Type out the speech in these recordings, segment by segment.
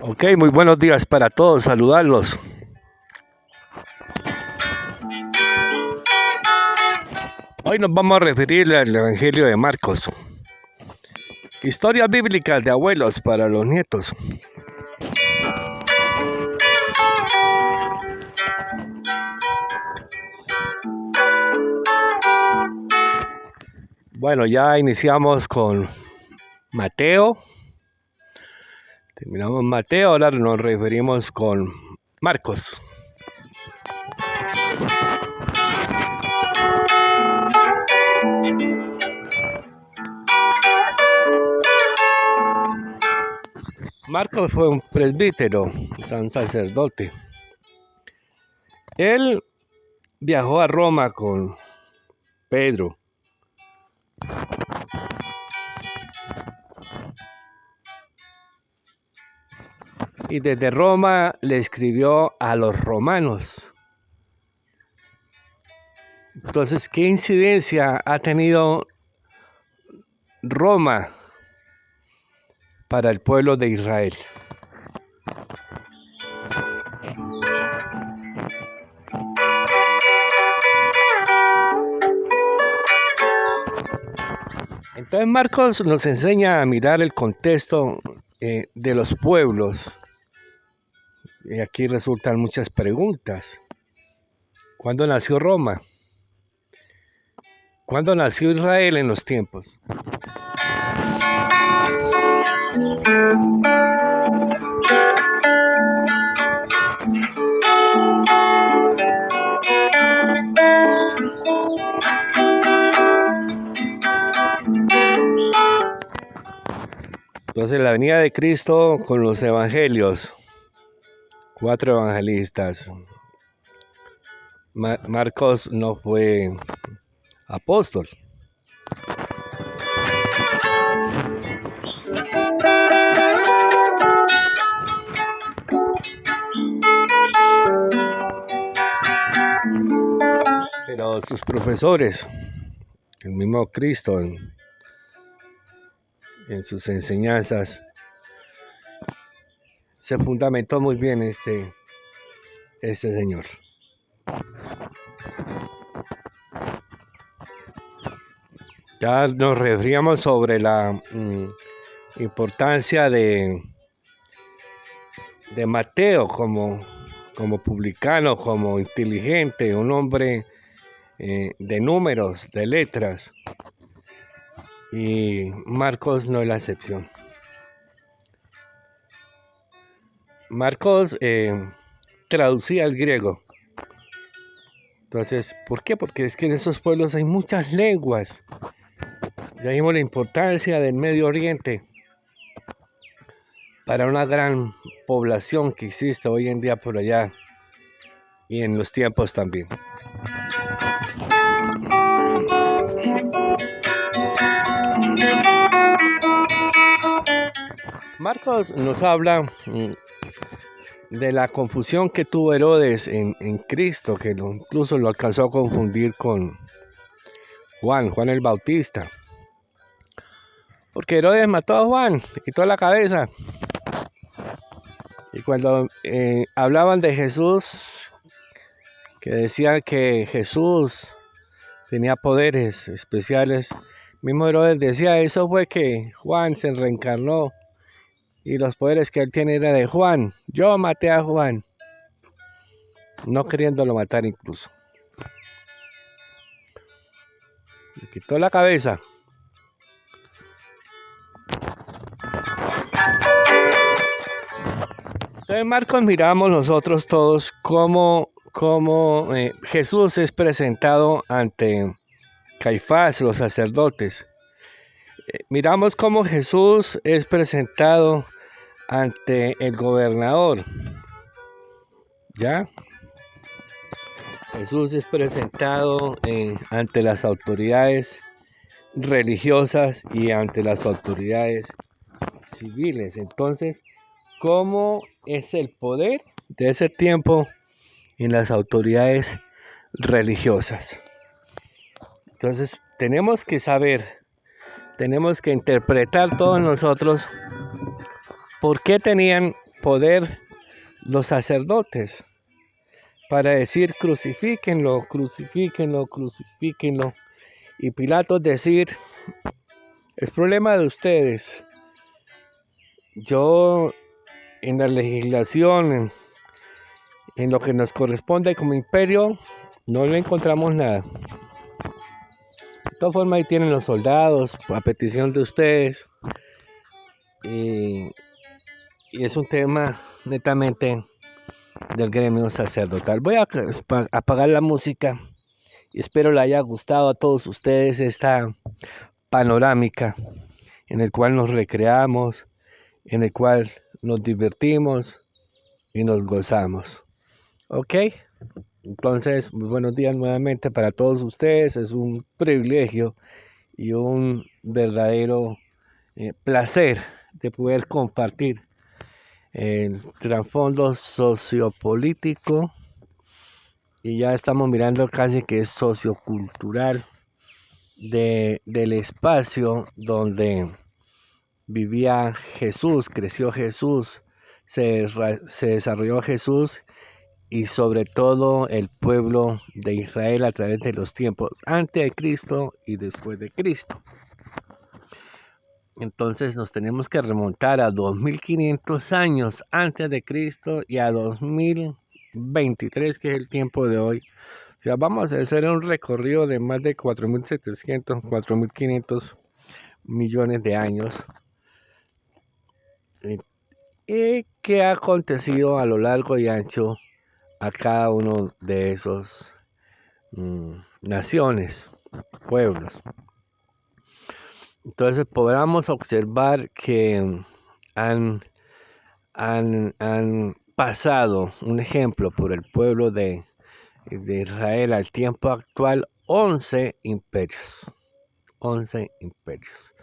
Ok, muy buenos días para todos, saludarlos. Hoy nos vamos a referir al Evangelio de Marcos. Historias bíblicas de abuelos para los nietos. Bueno, ya iniciamos con Mateo. Terminamos Mateo, ahora nos referimos con Marcos. Marcos fue un presbítero, un sacerdote. Él viajó a Roma con Pedro. Y desde Roma le escribió a los romanos. Entonces, ¿qué incidencia ha tenido Roma para el pueblo de Israel? Entonces Marcos nos enseña a mirar el contexto de los pueblos. Y aquí resultan muchas preguntas. ¿Cuándo nació Roma? ¿Cuándo nació Israel en los tiempos? Entonces la venida de Cristo con los evangelios, 4 evangelistas. Marcos no fue apóstol. Pero sus profesores, el mismo Cristo en sus enseñanzas, se fundamentó muy bien este señor. Ya nos referíamos sobre la importancia de Mateo como publicano, como inteligente, un hombre de números, de letras. Y Marcos no es la excepción. Marcos traducía al griego. Entonces, ¿por qué? Porque es que en esos pueblos hay muchas lenguas. Ya vimos la importancia del Medio Oriente para una gran población que existe hoy en día por allá y en los tiempos también. Marcos nos habla de la confusión que tuvo Herodes en Cristo, que incluso lo alcanzó a confundir con Juan el Bautista. Porque Herodes mató a Juan, le quitó la cabeza. Y cuando hablaban de Jesús, que decían que Jesús tenía poderes especiales, mismo Herodes decía, eso fue que Juan se reencarnó y los poderes que él tiene era de Juan. Yo maté a Juan, no queriéndolo matar incluso. Le quitó la cabeza. Entonces, Marcos, miramos nosotros todos cómo Jesús es presentado ante Caifás, los sacerdotes. Miramos cómo Jesús es presentado ante el gobernador. ¿Ya? Jesús es presentado ante las autoridades religiosas y ante las autoridades civiles. Entonces, ¿cómo es el poder de ese tiempo en las autoridades religiosas? Entonces, tenemos que saber, tenemos que interpretar todos nosotros por qué tenían poder los sacerdotes para decir crucifíquenlo, crucifíquenlo, crucifíquenlo. Y Pilato decir, es problema de ustedes. Yo en la legislación, en lo que nos corresponde como imperio, no le encontramos nada. De todas formas, ahí tienen los soldados, a petición de ustedes. Y es un tema netamente del gremio sacerdotal. Voy a apagar la música y espero le haya gustado a todos ustedes esta panorámica en el cual nos recreamos, en el cual nos divertimos y nos gozamos. ¿Ok? Entonces, muy buenos días nuevamente para todos ustedes. Es un privilegio y un verdadero placer de poder compartir el trasfondo sociopolítico y ya estamos mirando casi que es sociocultural del espacio donde vivía Jesús, creció Jesús, se desarrolló Jesús y sobre todo el pueblo de Israel a través de los tiempos antes de Cristo y después de Cristo. Entonces nos tenemos que remontar a 2500 años antes de Cristo y a 2023, que es el tiempo de hoy. O sea, vamos a hacer un recorrido de más de 4700, 4500 millones de años. ¿Y qué ha acontecido a lo largo y ancho a cada uno de esos naciones, pueblos? Entonces podamos observar que han pasado, un ejemplo, por el pueblo de Israel al tiempo actual, 11 imperios. 11 imperios.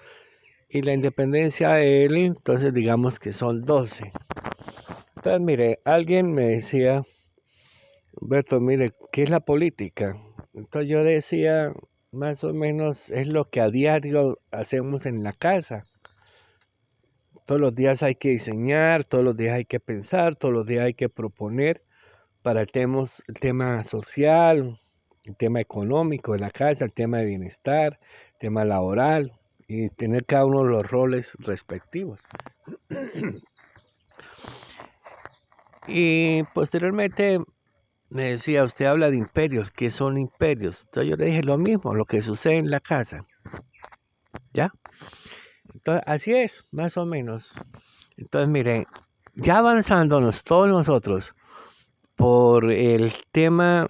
Y la independencia de él, entonces digamos que son 12. Entonces, mire, alguien me decía, Humberto, mire, ¿qué es la política? Entonces yo decía, más o menos es lo que a diario hacemos en la casa. Todos los días hay que diseñar, todos los días hay que pensar, todos los días hay que proponer para el tema social, el tema económico de la casa, el tema de bienestar, el tema laboral y tener cada uno de los roles respectivos. Y posteriormente me decía, usted habla de imperios, ¿qué son imperios? Entonces yo le dije lo mismo, lo que sucede en la casa. ¿Ya? Entonces, así es, más o menos. Entonces, miren, ya avanzándonos todos nosotros por el tema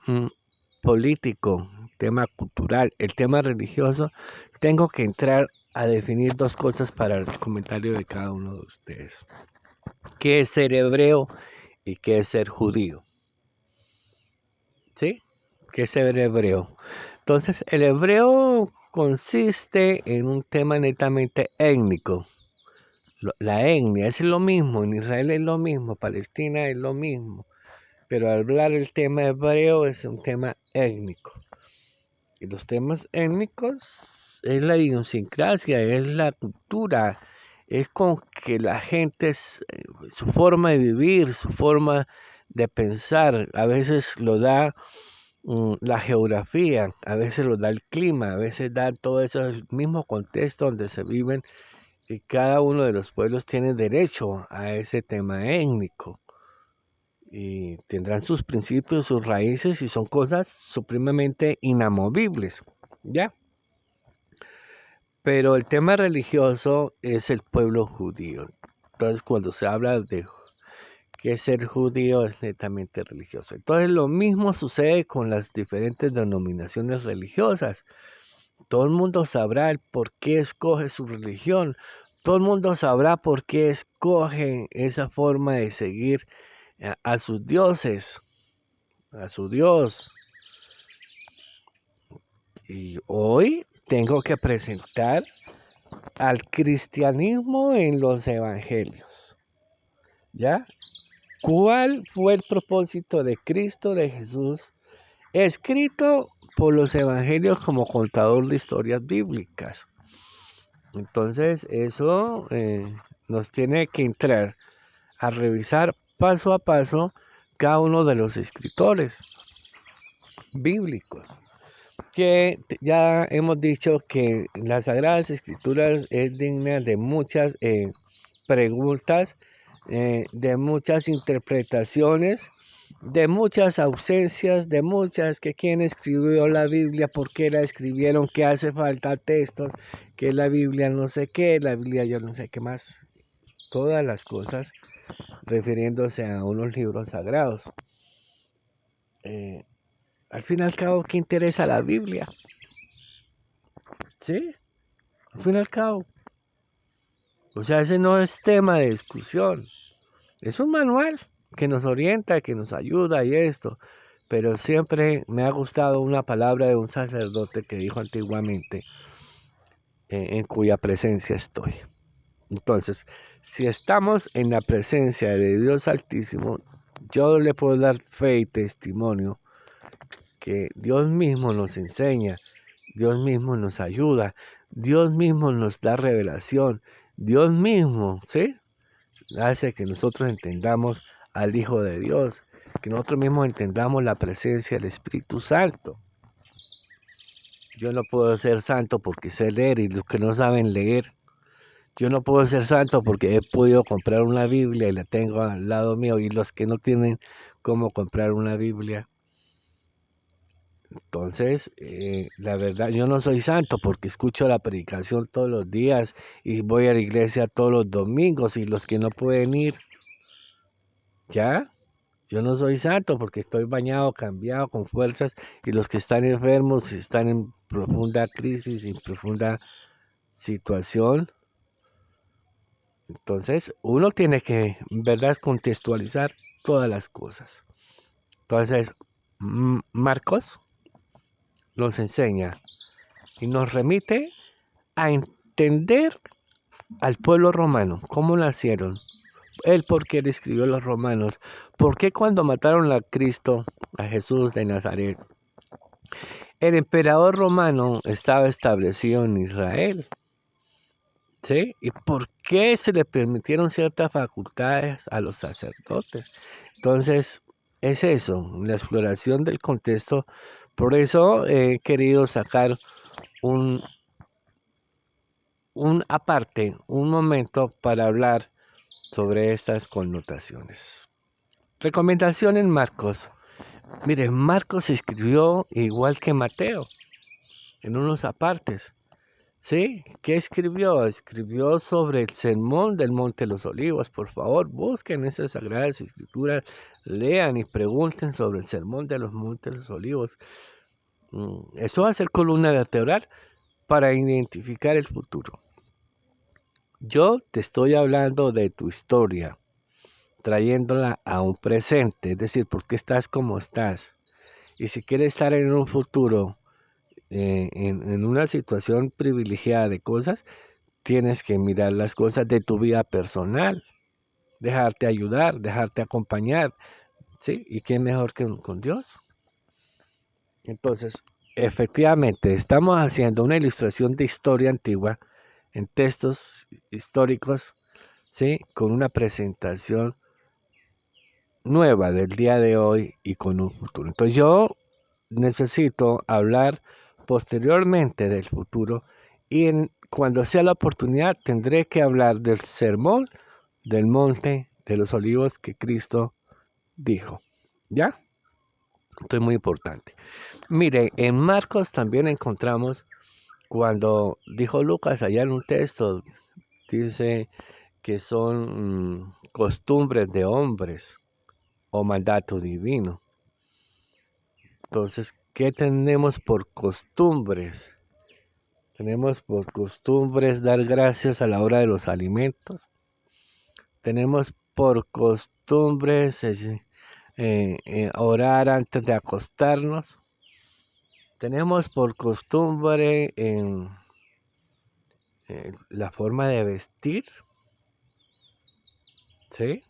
político, tema cultural, el tema religioso, tengo que entrar a definir dos cosas para el comentario de cada uno de ustedes. ¿Qué es ser hebreo y qué es ser judío? ¿Sí? ¿Qué es ser hebreo? Entonces, el hebreo consiste en un tema netamente étnico. La etnia es lo mismo, en Israel es lo mismo, Palestina es lo mismo, pero al hablar del tema hebreo es un tema étnico. Y los temas étnicos es la idiosincrasia, es la cultura, es con que la gente, su forma de vivir, su forma de pensar, a veces lo da la geografía, a veces lo da el clima, a veces da todo eso, el mismo contexto donde se viven. Y cada uno de los pueblos tiene derecho a ese tema étnico y tendrán sus principios, sus raíces y son cosas supremamente inamovibles, ¿ya? Pero el tema religioso es el pueblo judío. Entonces, cuando se habla de que ser judío es netamente religioso. Entonces, lo mismo sucede con las diferentes denominaciones religiosas. Todo el mundo sabrá el por qué escoge su religión. Todo el mundo sabrá por qué escoge esa forma de seguir a sus dioses, a su Dios. Y hoy tengo que presentar al cristianismo en los evangelios. ¿Ya? ¿Cuál fue el propósito de Cristo, de Jesús, escrito por los evangelios como contador de historias bíblicas? Entonces eso nos tiene que entrar a revisar paso a paso cada uno de los escritores bíblicos, que ya hemos dicho que las Sagradas Escrituras es digna de muchas preguntas, de muchas interpretaciones, de muchas ausencias, de muchas que quién escribió la Biblia, por qué la escribieron, qué hace falta textos, que la Biblia no sé qué, la Biblia yo no sé qué más, todas las cosas refiriéndose a unos libros sagrados. Al fin y al cabo, ¿qué interesa la Biblia? ¿Sí? Al fin y al cabo. O sea, ese no es tema de discusión. Es un manual que nos orienta, que nos ayuda y esto. Pero siempre me ha gustado una palabra de un sacerdote que dijo antiguamente, en cuya presencia estoy. Entonces, si estamos en la presencia de Dios Altísimo, yo le puedo dar fe y testimonio que Dios mismo nos enseña, Dios mismo nos ayuda, Dios mismo nos da revelación, Dios mismo, ¿sí?, hace que nosotros entendamos al Hijo de Dios, que nosotros mismos entendamos la presencia del Espíritu Santo. Yo no puedo ser santo porque sé leer y los que no saben leer. Yo no puedo ser santo porque he podido comprar una Biblia y la tengo al lado mío, y los que no tienen cómo comprar una Biblia. Entonces, la verdad, yo no soy santo porque escucho la predicación todos los días y voy a la iglesia todos los domingos, y los que no pueden ir, ¿ya? Yo no soy santo porque estoy bañado, cambiado, con fuerzas, y los que están enfermos están en profunda crisis, en profunda situación. Entonces, uno tiene que, ¿verdad?, contextualizar todas las cosas. Entonces, Marcos nos enseña y nos remite a entender al pueblo romano, cómo nacieron, él por qué le escribió a los romanos, por qué cuando mataron a Cristo, a Jesús de Nazaret, el emperador romano estaba establecido en Israel, ¿sí? ¿Y por qué se le permitieron ciertas facultades a los sacerdotes? Entonces, es eso, la exploración del contexto. Por eso he querido sacar un aparte, un momento para hablar sobre estas connotaciones. Recomendación en Marcos. Mire, Marcos escribió igual que Mateo, en unos apartes. ¿Sí? ¿Qué escribió? Escribió sobre el sermón del Monte de los Olivos. Por favor, busquen esas sagradas escrituras, lean y pregunten sobre el sermón de los Montes de los Olivos. Eso va a ser columna vertebral para identificar el futuro. Yo te estoy hablando de tu historia, trayéndola a un presente, es decir, por qué estás como estás. Y si quieres estar en un futuro, en una situación privilegiada de cosas, tienes que mirar las cosas de tu vida personal, dejarte ayudar, dejarte acompañar, ¿sí? ¿Y qué mejor que con Dios? Entonces, efectivamente, estamos haciendo una ilustración de historia antigua en textos históricos, ¿sí?, con una presentación nueva del día de hoy y con un futuro. Entonces, yo necesito hablar posteriormente del futuro, y cuando sea la oportunidad tendré que hablar del sermón del Monte de los Olivos que Cristo dijo. ¿Ya? Esto es muy importante. Mire, en Marcos también encontramos cuando dijo Lucas allá en un texto, dice que son costumbres de hombres o mandato divino. Entonces, ¿qué tenemos por costumbres? Tenemos por costumbres dar gracias a la hora de los alimentos. Tenemos por costumbres orar antes de acostarnos. Tenemos por costumbre la forma de vestir, ¿sí?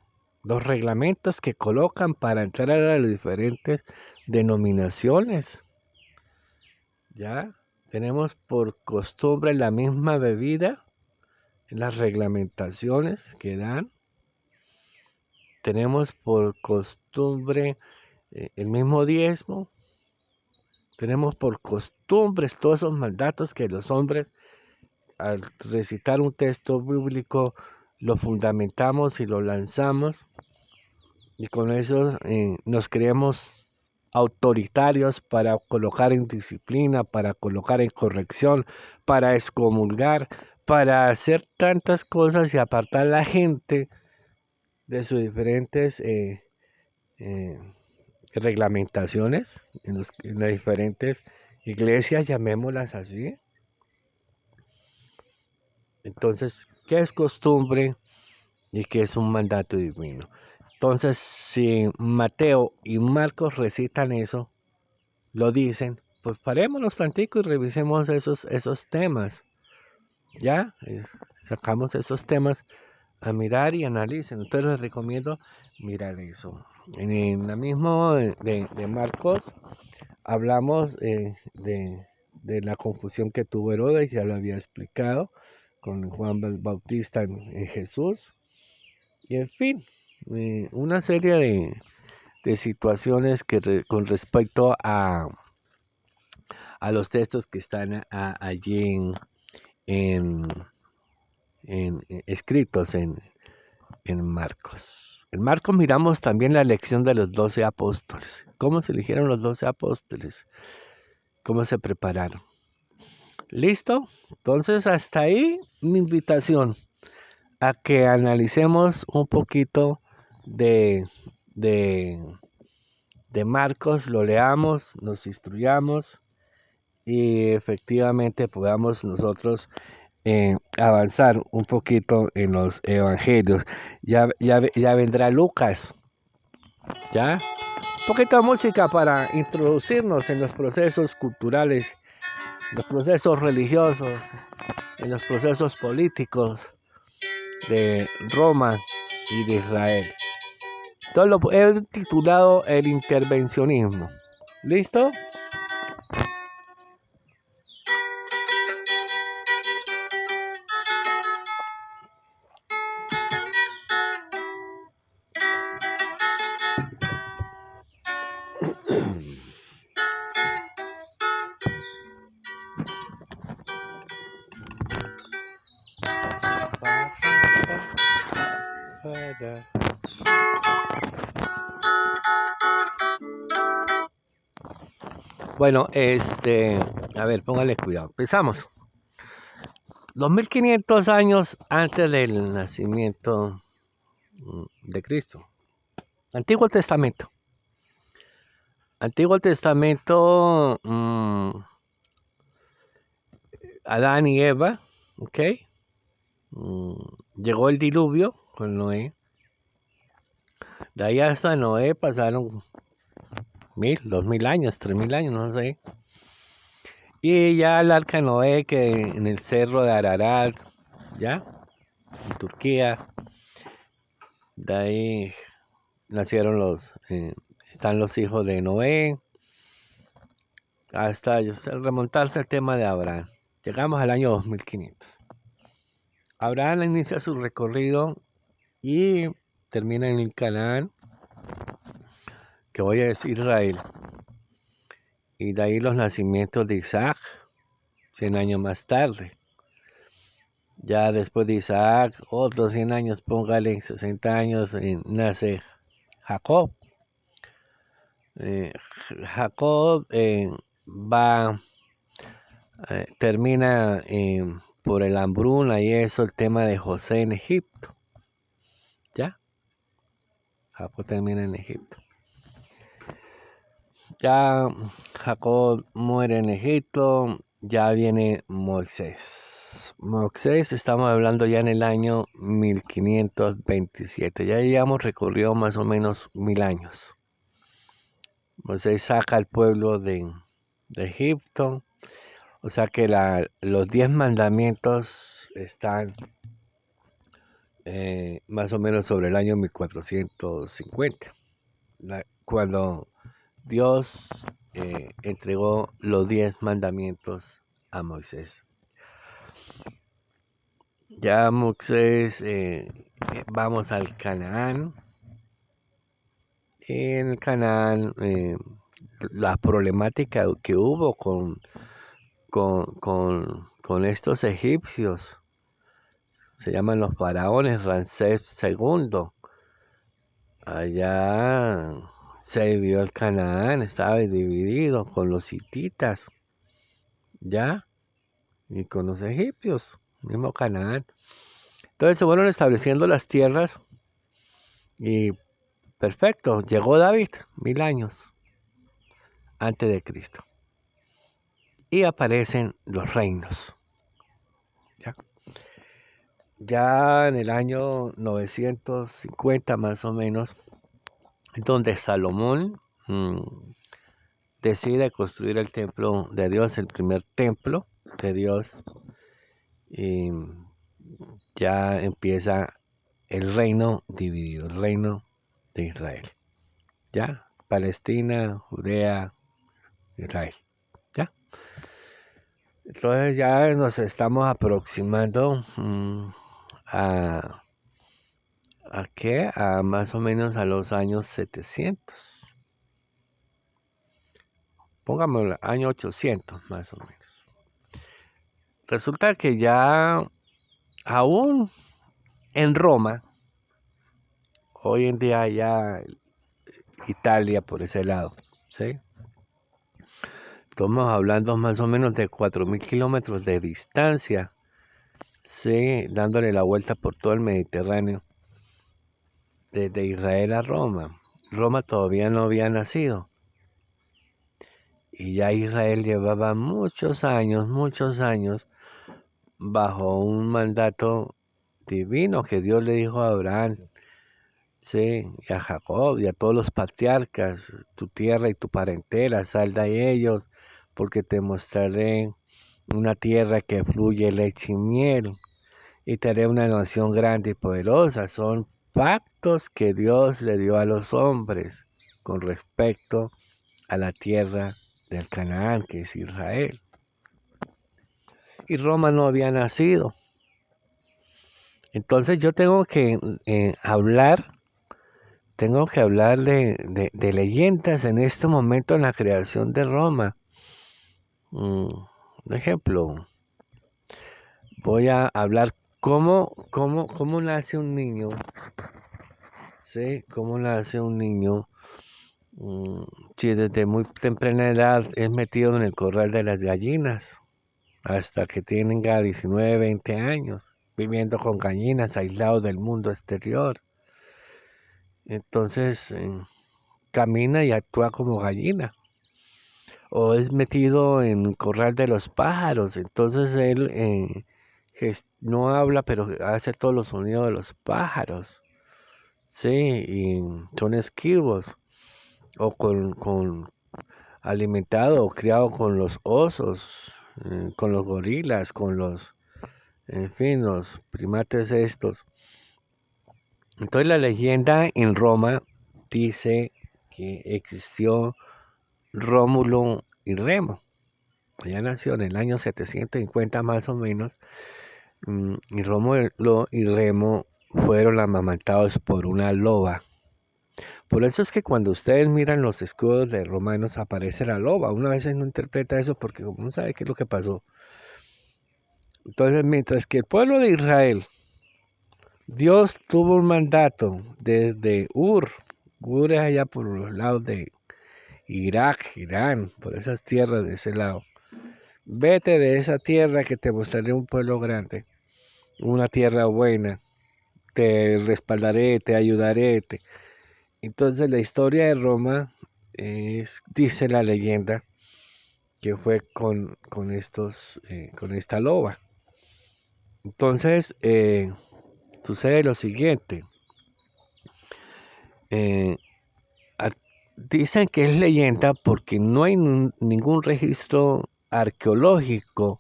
Los reglamentos que colocan para entrar a las diferentes denominaciones, ¿ya? Tenemos por costumbre la misma bebida, las reglamentaciones que dan. tenemos por costumbre el mismo diezmo, tenemos por costumbres todos esos mandatos que los hombres al recitar un texto bíblico lo fundamentamos y lo lanzamos y con eso nos creemos autoritarios para colocar en disciplina, para colocar en corrección, para excomulgar, para hacer tantas cosas y apartar a la gente de sus diferentes eh, reglamentaciones en las diferentes iglesias, llamémoslas así. Entonces, ¿qué es costumbre y qué es un mandato divino? Entonces, si Mateo y Marcos recitan eso, lo dicen, pues parémonos tantico y revisemos esos temas, ¿ya? Sacamos esos temas a mirar y analicen. Entonces les recomiendo mirar eso. En el mismo de Marcos hablamos de la confusión que tuvo Herodes, ya lo había explicado, con Juan Bautista en Jesús. Y en fin, una serie de situaciones que con respecto a los textos que están allí en, escritos en Marcos. En Marcos miramos también la elección de los 12 apóstoles. ¿Cómo se eligieron los 12 apóstoles? ¿Cómo se prepararon? ¿Listo? Entonces, hasta ahí mi invitación a que analicemos un poquito de, de, de Marcos, lo leamos, nos instruyamos y efectivamente podamos nosotros avanzar un poquito en los evangelios. Ya vendrá Lucas, ¿ya? Un poquito de música para introducirnos en los procesos culturales, los procesos religiosos, en los procesos políticos de Roma y de Israel. Entonces lo he titulado El intervencionismo. ¿Listo? Bueno, a ver, póngale cuidado. Empezamos. 2500 años antes del nacimiento de Cristo. Antiguo Testamento. Antiguo Testamento, Adán y Eva, ¿ok? Llegó el diluvio con Noé. De ahí hasta Noé pasaron 2000 años, 3000 años, no sé. Y ya el arca de Noé, que en el cerro de Ararat, ya, en Turquía, de ahí nacieron están los hijos de Noé, hasta remontarse al tema de Abraham. Llegamos al año 2500. Abraham inicia su recorrido y termina en el Canaán, que hoy es Israel. Y de ahí los nacimientos de Isaac, 100 años más tarde. Ya después de Isaac, otros 100 años, póngale 60 años, nace Jacob. Jacob termina por el hambruna y eso, el tema de José en Egipto. ¿Ya? Jacob termina en Egipto. Ya Jacob muere en Egipto, ya viene Moisés. Moisés, estamos hablando ya en el año 1527. Ya llevamos recorrido más o menos 1000 años. Moisés saca al pueblo de Egipto. O sea que los 10 mandamientos están más o menos sobre el año 1450. Cuando Dios entregó los 10 mandamientos a Moisés. Ya Moisés, vamos al Canaán, Y en Canaán, la problemática que hubo con estos egipcios, se llaman los faraones, Ramsés II. Allá se dividió el Canaán, estaba dividido con los hititas, ¿ya? Y con los egipcios, mismo Canaán. Entonces se fueron estableciendo las tierras y perfecto, llegó David, 1000 años antes de Cristo. Y aparecen los reinos. ¿Ya? Ya en el año 950 más o menos, donde Salomón decide construir el templo de Dios, el primer templo de Dios, y ya empieza el reino dividido, el reino de Israel. ¿Ya? Palestina, Judea, Israel. ¿Ya? Entonces ya nos estamos aproximando ¿a qué? A más o menos a los años 700. Pongámoslo, año 800 más o menos. Resulta que ya aún en Roma, hoy en día ya Italia por ese lado, ¿sí? Estamos hablando más o menos de 4000 kilómetros de distancia, ¿sí? Dándole la vuelta por todo el Mediterráneo, desde Israel a Roma. Roma todavía no había nacido. Y ya Israel llevaba muchos años bajo un mandato divino que Dios le dijo a Abraham, sí, y a Jacob y a todos los patriarcas, tu tierra y tu parentela, sal de ellos, porque te mostraré una tierra que fluye leche y miel, y te haré una nación grande y poderosa. Son pactos que Dios le dio a los hombres con respecto a la tierra del Canaán, que es Israel. Y Roma no había nacido. Entonces yo tengo que hablar de leyendas en este momento en la creación de Roma. Un ejemplo, voy a hablar cómo nace un niño, ¿sí? Cómo nace un niño, si desde muy temprana edad es metido en el corral de las gallinas, hasta que tenga 19, 20 años, viviendo con gallinas, aislado del mundo exterior. Entonces, camina y actúa como gallina. O es metido en el corral de los pájaros, entonces él no habla, pero hace todos los sonidos de los pájaros, sí, y son esquivos, o con alimentado o criado con los osos, con los gorilas, en fin, los primates estos. Entonces la leyenda en Roma dice que existió Rómulo y Remo. Ella nació en el año 750 más o menos, y Rómulo y Remo fueron amamantados por una loba. Por eso es que cuando ustedes miran los escudos de romanos aparece la loba. Una vez no interpreta eso porque como no sabe qué es lo que pasó. Entonces, mientras que el pueblo de Israel, Dios tuvo un mandato desde Ur es allá por los lados de Irak, Irán, por esas tierras de ese lado. Vete de esa tierra que te mostraré un pueblo grande, una tierra buena, te respaldaré, te ayudaré. Entonces la historia de Roma dice la leyenda que fue con esta loba. Entonces sucede lo siguiente. Eh, Dicen que es leyenda porque no hay ningún registro arqueológico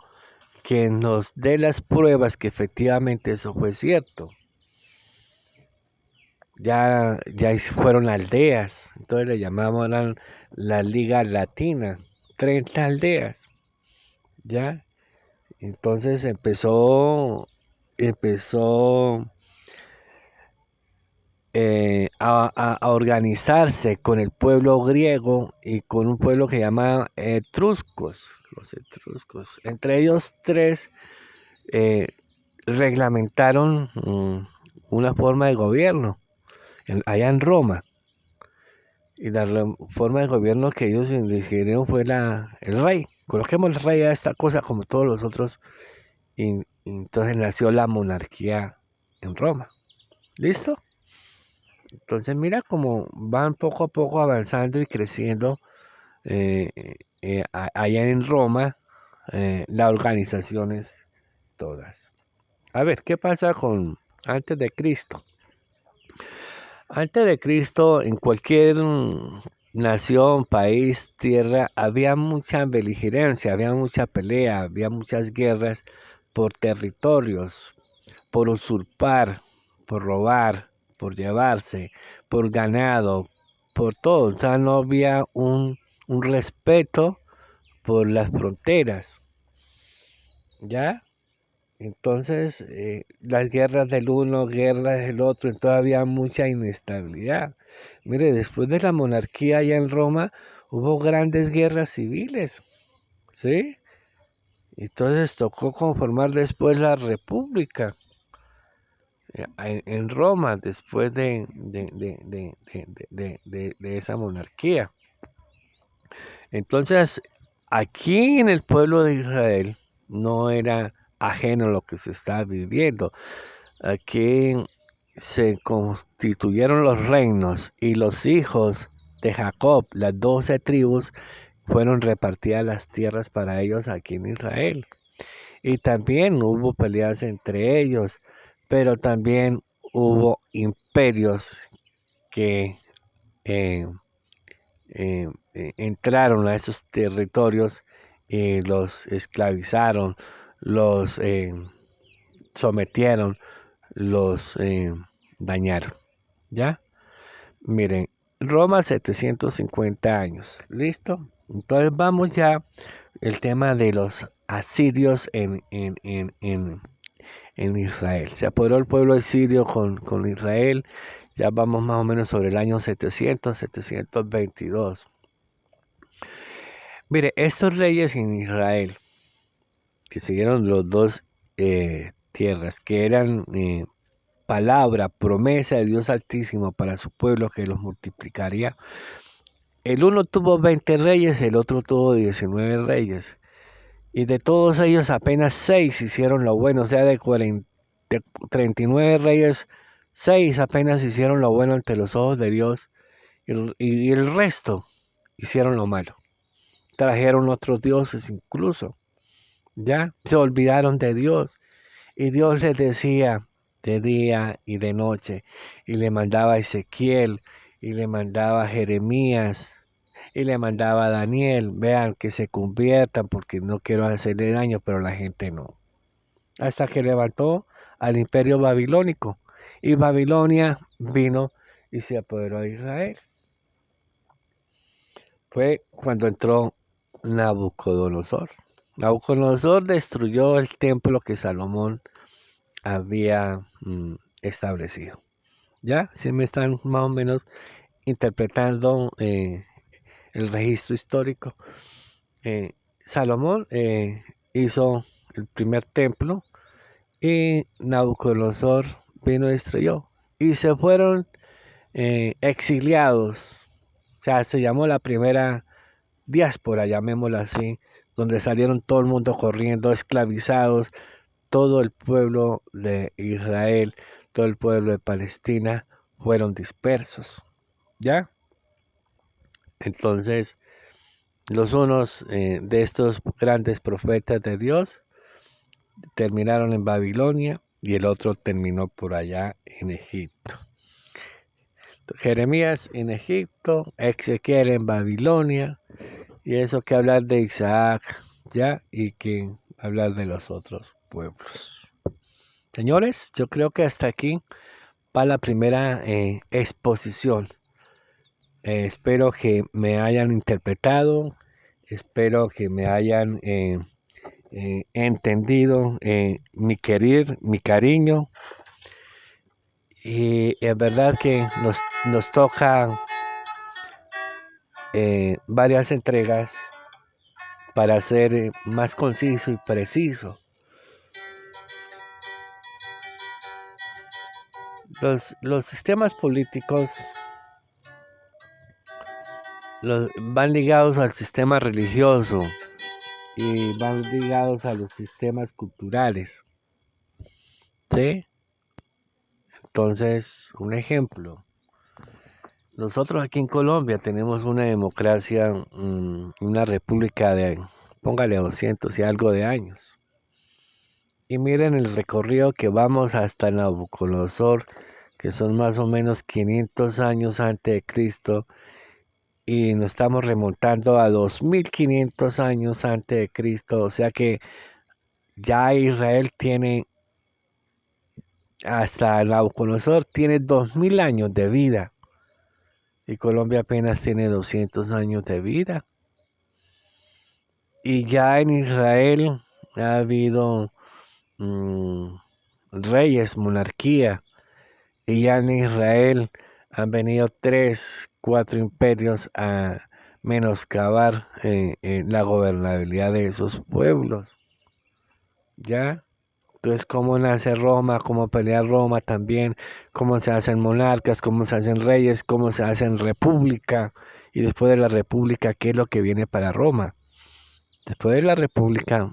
que nos dé las pruebas que efectivamente eso fue cierto. Ya fueron aldeas, entonces le llamamos la Liga Latina, 30 aldeas, ¿ya? Entonces empezó a organizarse con el pueblo griego y con un pueblo que llamaban etruscos, los etruscos. Entre ellos tres eh, reglamentaron una forma de gobierno allá en Roma. Y la forma de gobierno que ellos decidieron fue el rey. Coloquemos el rey a esta cosa como todos los otros. Y entonces nació la monarquía en Roma. ¿Listo? Entonces mira cómo van poco a poco avanzando y creciendo allá en Roma las organizaciones todas. A ver, ¿qué pasa con antes de Cristo? Antes de Cristo, en cualquier nación, país, tierra, había mucha beligerancia, había mucha pelea, había muchas guerras por territorios, por usurpar, por robar, por llevarse, por ganado, por todo. O sea, no había un respeto por las fronteras, ¿ya? Entonces, las guerras del uno, guerras del otro, entonces había mucha inestabilidad. Mire, después de la monarquía allá en Roma, hubo grandes guerras civiles, ¿sí? Entonces tocó conformar después la república en Roma, después de esa monarquía. Entonces, aquí en el pueblo de Israel no era ajeno a lo que se estaba viviendo. Aquí se constituyeron los reinos y los hijos de Jacob, las 12 tribus, fueron repartidas las tierras para ellos aquí en Israel. Y también hubo peleas entre ellos, pero también hubo imperios que eh, entraron a esos territorios y los esclavizaron, los sometieron, los dañaron. ¿Ya? Miren, Roma 750 años. ¿Listo? Entonces vamos ya el tema de los asirios en Israel. Se apoderó el pueblo asirio con Israel. Ya vamos más o menos sobre el año 722. Mire, estos reyes en Israel, que siguieron los dos tierras, que eran palabra, promesa de Dios Altísimo para su pueblo que los multiplicaría. El uno tuvo 20 reyes, el otro tuvo 19 reyes. Y de todos ellos apenas 6 hicieron lo bueno, o sea, de 39 reyes, 6 apenas hicieron lo bueno ante los ojos de Dios. Y el resto hicieron lo malo. Trajeron otros dioses incluso. Ya se olvidaron de Dios. Y Dios les decía de día y de noche. Y le mandaba a Ezequiel. Y le mandaba a Jeremías. Y le mandaba a Daniel. Vean que se conviertan porque no quiero hacerle daño, pero la gente no. Hasta que levantó al imperio babilónico. Y Babilonia vino y se apoderó de Israel. Fue cuando entró Nabucodonosor. Nabucodonosor destruyó el templo que Salomón había establecido. ¿Ya? Si me están más o menos interpretando el registro histórico. Salomón hizo el primer templo y Nabucodonosor vino y destruyó. Y se fueron exiliados. O sea, se llamó la primera diáspora, llamémosla así, donde salieron todo el mundo corriendo, esclavizados, todo el pueblo de Israel, todo el pueblo de Palestina fueron dispersos, ¿ya? Entonces, los unos de estos grandes profetas de Dios terminaron en Babilonia y el otro terminó por allá en Egipto. Jeremías en Egipto, Ezequiel en Babilonia, y eso que hablar de Isaac, ¿ya? Y que hablar de los otros pueblos. Señores, yo creo que hasta aquí va la primera exposición. Espero que me hayan interpretado, espero que me hayan entendido mi querer, mi cariño, Y es verdad que nos toca varias entregas para ser más conciso y preciso. Los sistemas políticos van ligados al sistema religioso y van ligados a los sistemas culturales. ¿Sí? Entonces, un ejemplo. Nosotros aquí en Colombia tenemos una democracia, una república de, póngale 200 y algo de años. Y miren el recorrido que vamos hasta Nabucodonosor, que son más o menos 500 años antes de Cristo, y nos estamos remontando a 2500 años antes de Cristo, o sea que ya Israel tiene, hasta Nabucodonosor tiene 2000 años de vida, y Colombia apenas tiene 200 años de vida. Y ya en Israel ha habido reyes, monarquía, y ya en Israel han venido 3, 4 imperios a menoscabar la gobernabilidad de esos pueblos. ¿Ya? Entonces, cómo nace Roma, cómo pelea Roma también, cómo se hacen monarcas, cómo se hacen reyes, cómo se hacen república, y después de la república, ¿qué es lo que viene para Roma? Después de la república,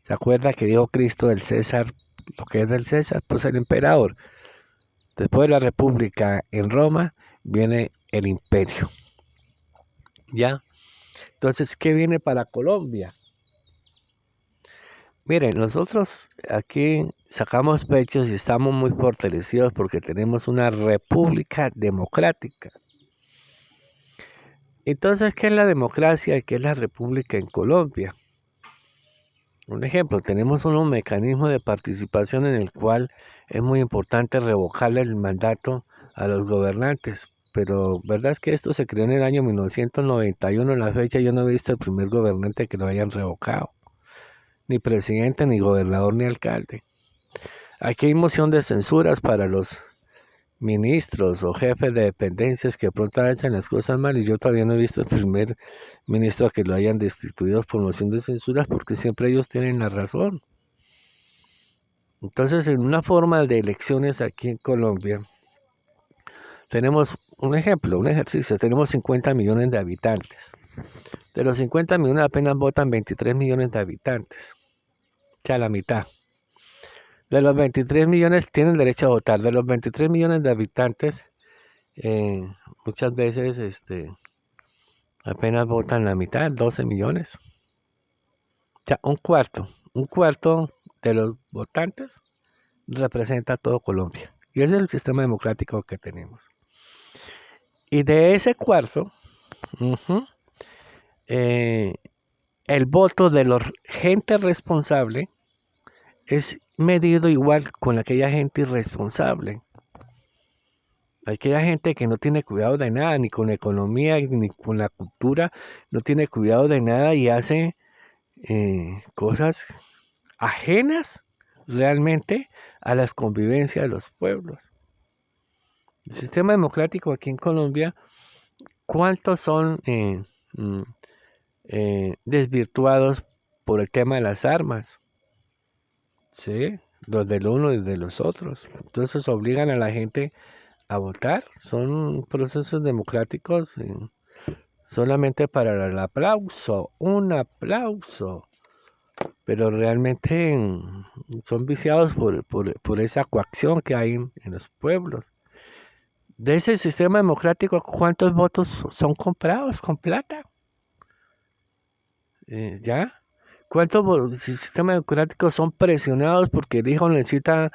¿se acuerda que dijo Cristo del César? Lo que es del César, pues el emperador. Después de la república en Roma, viene el imperio. ¿Ya? Entonces, ¿qué viene para Colombia? Miren, nosotros aquí sacamos pechos y estamos muy fortalecidos porque tenemos una república democrática. Entonces, ¿qué es la democracia y qué es la república en Colombia? Un ejemplo, tenemos unos mecanismos de participación en el cual es muy importante revocarle el mandato a los gobernantes. Pero verdad es que esto se creó en el año 1991, en la fecha yo no he visto el primer gobernante que lo hayan revocado. Ni presidente, ni gobernador, ni alcalde. Aquí hay moción de censuras para los ministros o jefes de dependencias que pronto hacen las cosas mal, y yo todavía no he visto el primer ministro que lo hayan destituido por moción de censuras, porque siempre ellos tienen la razón. Entonces, en una forma de elecciones aquí en Colombia, tenemos un ejemplo, un ejercicio, tenemos 50 millones de habitantes. De los 50 millones apenas votan 23 millones de habitantes, o sea, la mitad. De los 23 millones tienen derecho a votar. De los 23 millones de habitantes, muchas veces apenas votan la mitad, 12 millones. O sea, un cuarto de los votantes representa a todo Colombia. Y ese es el sistema democrático que tenemos. Y de ese cuarto, el voto de la gente responsable es medido igual con aquella gente irresponsable. Aquella gente que no tiene cuidado de nada, ni con la economía, ni con la cultura, no tiene cuidado de nada y hace cosas ajenas realmente a las convivencias de los pueblos. El sistema democrático aquí en Colombia, ¿cuántos son desvirtuados por el tema de las armas? ¿Sí? Los del uno y de los otros. Entonces obligan a la gente a votar. Son procesos democráticos solamente para el aplauso, un aplauso. Pero realmente son viciados por esa coacción que hay en los pueblos. De ese sistema democrático, ¿cuántos votos son comprados con plata? ¿Ya? ¿Cuántos sistemas democráticos son presionados porque el hijo necesita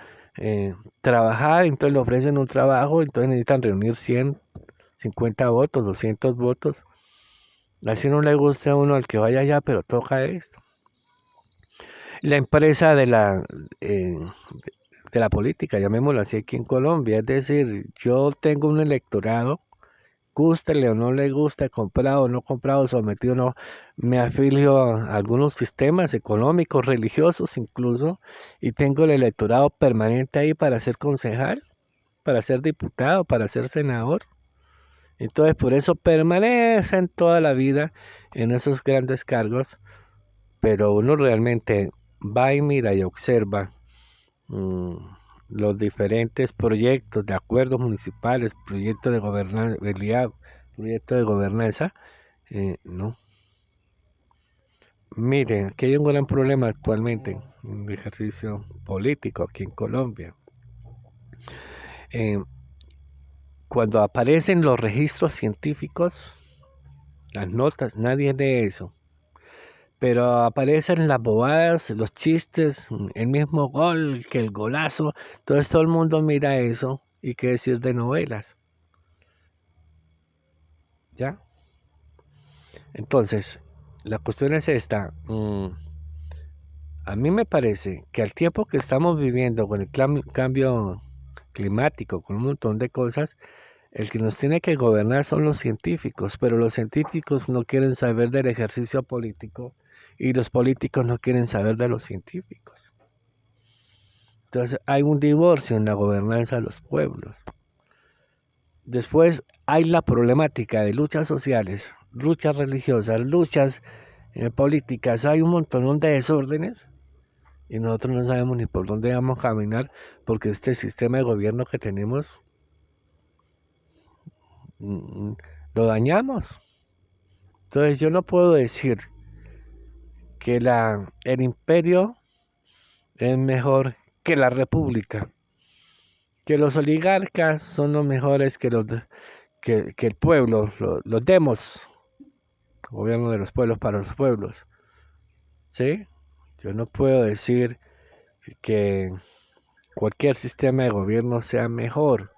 trabajar, entonces le ofrecen un trabajo, entonces necesitan reunir 100, 50 votos, 200 votos? Así no le gusta a uno al que vaya allá, pero toca esto. La empresa de la política, llamémoslo así aquí en Colombia, es decir, yo tengo un electorado, gústele o no le guste, comprado o no comprado, sometido o no, me afilio a algunos sistemas económicos, religiosos incluso, y tengo el electorado permanente ahí para ser concejal, para ser diputado, para ser senador. Entonces, por eso permanecen toda la vida en esos grandes cargos, pero uno realmente va y mira y observa los diferentes proyectos de acuerdos municipales, proyectos de gobernabilidad, proyectos de gobernanza, no. Miren, aquí hay un gran problema actualmente en el ejercicio político aquí en Colombia. Cuando aparecen los registros científicos, las notas, nadie lee eso. Pero aparecen las bobadas, los chistes, el mismo gol, que el golazo. Entonces todo el mundo mira eso y qué decir de novelas. ¿Ya? Entonces, la cuestión es esta. A mí me parece que al tiempo que estamos viviendo con el cambio climático, con un montón de cosas, el que nos tiene que gobernar son los científicos, pero los científicos no quieren saber del ejercicio político y los políticos no quieren saber de los científicos. Entonces hay un divorcio en la gobernanza de los pueblos. Después hay la problemática de luchas sociales, luchas religiosas, luchas políticas. Hay un montón de desórdenes y nosotros no sabemos ni por dónde vamos a caminar porque este sistema de gobierno que tenemos lo dañamos. Entonces yo no puedo decir que el imperio es mejor que la república, que los oligarcas son los mejores que el pueblo, los demos, gobierno de los pueblos para los pueblos. ¿Sí? Yo no puedo decir que cualquier sistema de gobierno sea mejor.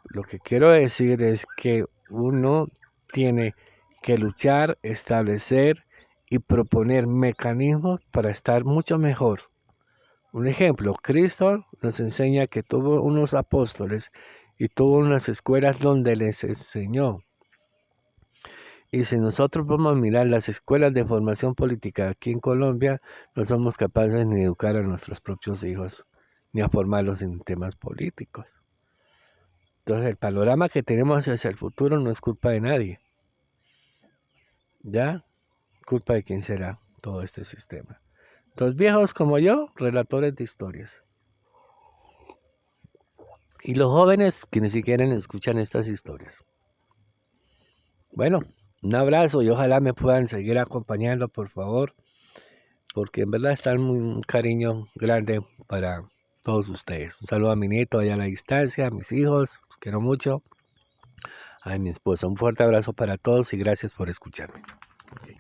Lo que quiero decir es que uno tiene que luchar, establecer y proponer mecanismos para estar mucho mejor. Un ejemplo, Cristo nos enseña que tuvo unos apóstoles y tuvo unas escuelas donde les enseñó. Y si nosotros vamos a mirar las escuelas de formación política aquí en Colombia, no somos capaces ni de educar a nuestros propios hijos, ni a formarlos en temas políticos. Entonces el panorama que tenemos hacia el futuro no es culpa de nadie. ¿Ya? Culpa de quién será todo este sistema. Los viejos como yo, relatores de historias. Y los jóvenes que ni siquiera escuchan estas historias. Bueno, un abrazo y ojalá me puedan seguir acompañando, por favor, porque en verdad están un cariño grande para todos ustedes. Un saludo a mi nieto allá a la distancia, a mis hijos, los quiero mucho. A mi esposa, un fuerte abrazo para todos y gracias por escucharme. Okay.